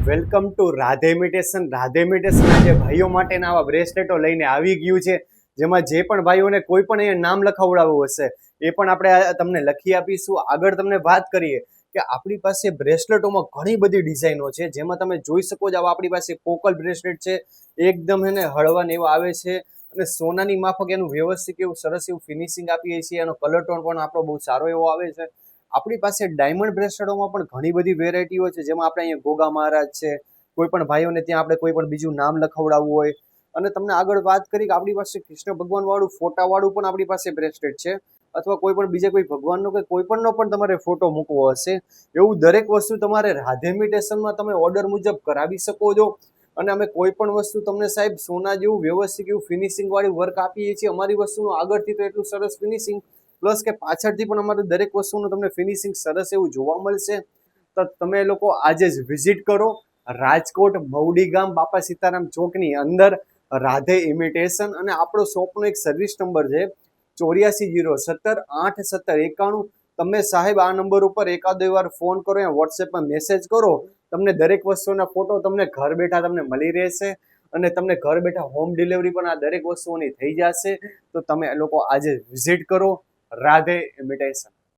Welcome to Radhe imitation. Radhe imitation આજે ભાઈઓ માટેના આવા બ્રેસલેટો લઈને આવી ગયું છે, જેમાં જે પણ ભાઈઓને કોઈ પણ અહીંયા નામ લખાવડાવવું હશે એ પણ આપણે તમને લખી આપીશું. આગળ તમને વાત કરીએ કે આપણી પાસે બ્રેસલેટોમાં ઘણી બધી ડિઝાઇનો છે, જેમાં તમે જોઈ શકો છો આપણી પાસે પોકલ બ્રેસલેટ છે, એકદમ એને હળવા ને એવા આવે છે અને સોનાની માફક એનું વ્યવસ્થિત એવું સરસ એવું ફિનિશિંગ આપીએ છીએ. એનો કલર ટોન પણ આપણો બહુ સારો એવો આવે છે. આપણી પાસે ડાયમંડ બ્રેસલેટોમાં પણ ઘણી બધી વેરાયટીઓ છે, જેમાં આપણે અહીંયા ગોગા મહારાજ છે, કોઈ પણ ભાઈઓને ત્યાં આપણે કોઈ પણ બીજું નામ લખાવડાવવું હોય. અને તમને આગળ વાત કરી કે આપણી પાસે કૃષ્ણ ભગવાન વાળું ફોટા વાળું પણ આપણી પાસે બ્રેસલેટ છે, અથવા કોઈ પણ બીજા કોઈ ભગવાનનો કે કોઈ પણનો પણ તમારે ફોટો મૂકવો હશે, એવું દરેક વસ્તુ તમારે રાધે ઇમિટેશનમાં તમે ઓર્ડર મુજબ કરાવી શકો છો. અને અમે કોઈ પણ વસ્તુ તમને સાહેબ સોના જેવું વ્યવસ્થિત એવું ફિનિશિંગ વાળી વર્ક આપીએ છીએ. અમારી વસ્તુનું આગળથી તો એટલું સરસ ફિનિશિંગ, પ્લસ કે પાછળથી પણ અમારું દરેક વસ્તુનું તમને ફિનિશિંગ સરસ એવું જોવા મળશે. તો તમે લોકો આજે જ વિઝિટ કરો રાજકોટ મવડી ગામ બાપા સીતારામ ચોકની અંદર રાધે ઇમિટેશન. અને આપણો શોપનો એક સર્વિસ નંબર છે 8407081791. તમે સાહેબ આ નંબર ઉપર એકાદ વાર ફોન કરો યા વોટ્સએપમાં મેસેજ કરો, તમને દરેક વસ્તુના ફોટો તમને ઘર બેઠા તમને મળી રહેશે. અને તમને ઘર બેઠા હોમ ડિલિવરી પણ આ દરેક વસ્તુઓની થઈ જશે. તો તમે લોકો આજે વિઝિટ કરો રાધે ઇમિટેશન.